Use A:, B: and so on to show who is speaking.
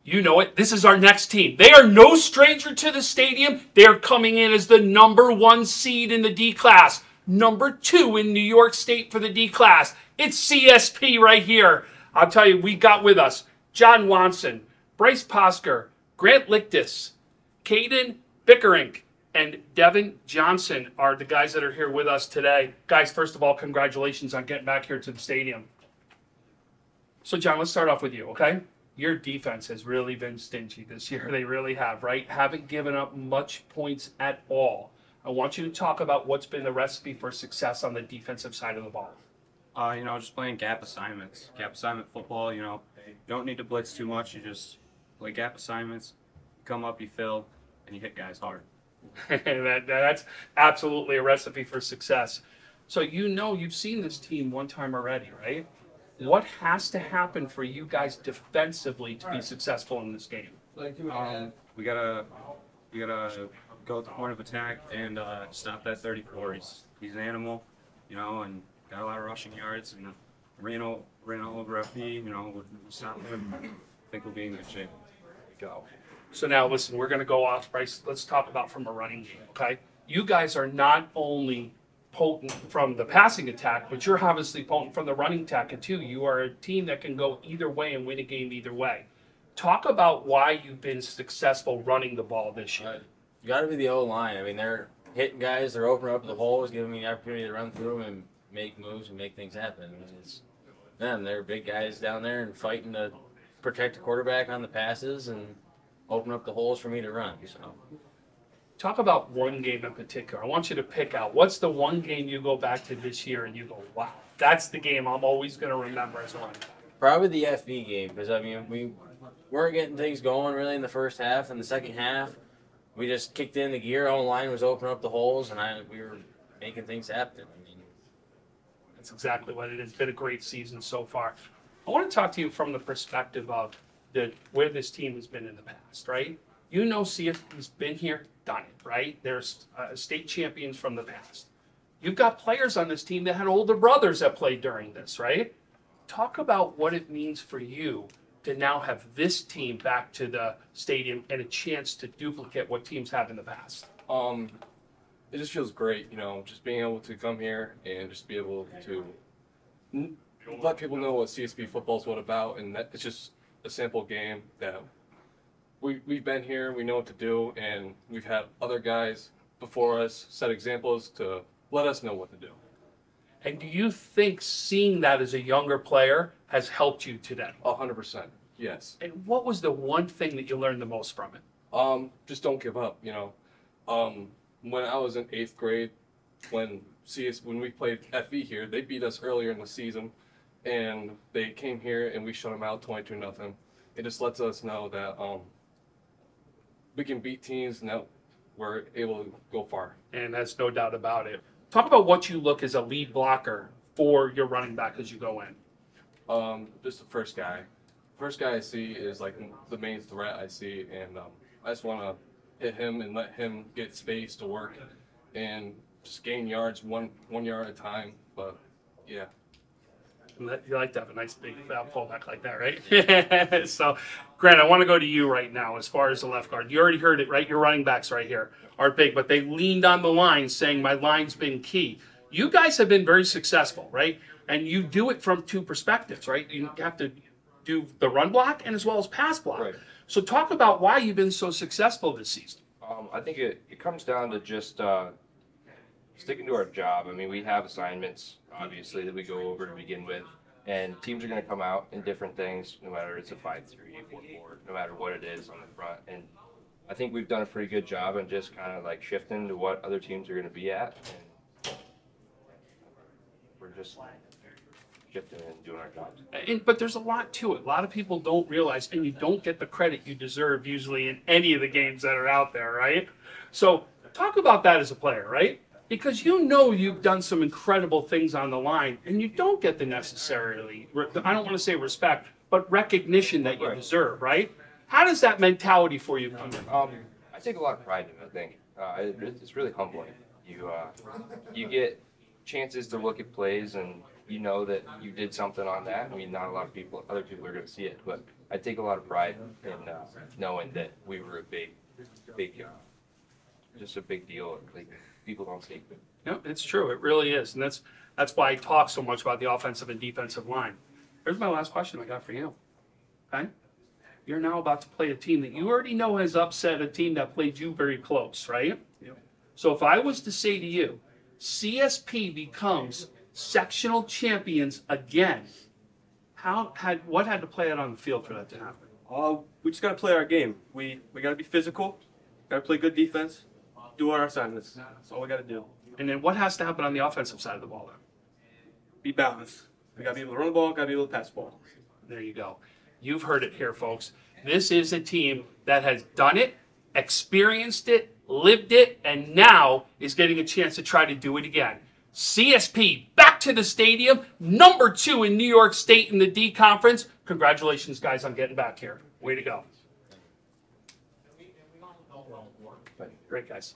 A: You know it. This is our next team. They are no stranger to the stadium. They are coming in as the #1 seed in the D class. #2 in New York State for the D class. It's CSP right here. I'll tell you, we got with us John Watson, Bryce Posker, Grant Lichtis, Caden Bickerink, and Devin Johnson are the guys that are here with us today. Guys, first of all, congratulations on getting back here to the stadium. So, John, let's start off with you, okay? Your defense has really been stingy this year. They really have, right? Haven't given up much points at all. I want you to talk about what's been the recipe for success on the defensive side of the ball.
B: Just playing gap assignments. Gap assignment football, you don't need to blitz too much. You just play gap assignments, come up, you fill, and you hit guys hard.
A: That's absolutely a recipe for success. So you've seen this team one time already, right? What has to happen for you guys defensively to be successful in this game?
B: We gotta go at the point of attack and stop that 34. He's an animal, and got a lot of rushing yards and ran all over FP. We'll stop him. I think we'll be in good shape.
A: Go. So now listen, we're going to go off, Bryce. Let's talk about from a running game, okay? You guys are not only potent from the passing attack, but you're obviously potent from the running attack too. You are a team that can go either way and win a game either way. Talk about why you've been successful running the ball this year.
C: You got to be the O-line. I mean, they're hitting guys, they're opening up the holes, giving me the opportunity to run through them and make moves and make things happen. I mean, it's them. They're big guys down there and fighting to protect the quarterback on the passes and open up the holes for me to run. So.
A: Talk about one game in particular. I want you to pick out what's the one game you go back to this year and you go, wow, that's the game I'm always going to remember as one.
C: Probably the FV game because, we weren't getting things going really in the first half. In the second half, we just kicked in the gear. Our line was opening up the holes, and we were making things happen.
A: That's exactly what it is. Been a great season so far. I want to talk to you from the perspective of where this team has been in the past, right? CSP's been here, done it, right? There's state champions from the past. You've got players on this team that had older brothers that played during this, right? Talk about what it means for you to now have this team back to the stadium and a chance to duplicate what teams have in the past.
D: It just feels great, just being able to come here and just be able to let people know what CSP football is what about, and that it's just a simple game that we've been here, we know what to do, and we've had other guys before us set examples to let us know what to do.
A: And do you think seeing that as a younger player has helped you today?
D: 100%, yes.
A: And what was the one thing that you learned the most from it?
D: Just don't give up, When I was in 8th grade, when we played FV here, they beat us earlier in the season, and they came here and we shut them out 22-0. It just lets us know that we can beat teams and that we're able to go far.
A: And that's no doubt about it. Talk about what you look as a lead blocker for your running back as you go in.
D: Just the first guy. First guy I see is like the main threat I see, and I just want to hit him and let him get space to work and just gain yards one yard at a time. But yeah.
A: You like to have a nice big fullback like that, right? So, Grant, I want to go to you right now as far as the left guard. You already heard it, right? Your running backs right here are big, but they leaned on the line saying my line's been key. You guys have been very successful, right? And you do it from two perspectives, right? You have to do the run block and as well as pass block.
E: Right.
A: So talk about why you've been so successful this season.
E: I think it comes down to just sticking to our job. We have assignments, obviously, that we go over to begin with, and teams are going to come out in different things, no matter it's a 5-3, 4-4, no matter what it is on the front. And I think we've done a pretty good job in just kind of like shifting to what other teams are going to be at. And we're just shifting and doing our jobs.
A: But there's a lot to it. A lot of people don't realize, and you don't get the credit you deserve usually in any of the games that are out there, right? So talk about that as a player, right? Because you've done some incredible things on the line, and you don't get the necessarily, I don't want to say respect, but recognition that you deserve, right? How does that mentality for you come in?
E: I take a lot of pride in it, I think. It's really humbling. You get chances to look at plays and you know that you did something on that. I mean, not a lot of people, other people are going to see it, but I take a lot of pride in knowing that we were a big, just a big deal. Like, people don't see it.
A: No, it's true. It really is. And that's why I talk so much about the offensive and defensive line. Here's my last question I got for you. Okay? You're now about to play a team that you already know has upset a team that played you very close, right?
F: Yep.
A: So if I was to say to you, CSP becomes sectional champions again, what had to play out on the field for that to happen?
F: We just got to play our game. We got to be physical, got to play good defense, do our assignments. That's all we got to do.
A: And then what has to happen on the offensive side of the ball then?
F: Be balanced. We got to be able to run the ball, got to be able to pass the ball.
A: There you go. You've heard it here, folks. This is a team that has done it, experienced it, lived it, and now is getting a chance to try to do it again. CSP back to the stadium, number 2 in New York State in the D Conference. Congratulations, guys, on getting back here. Way to go. Great, guys.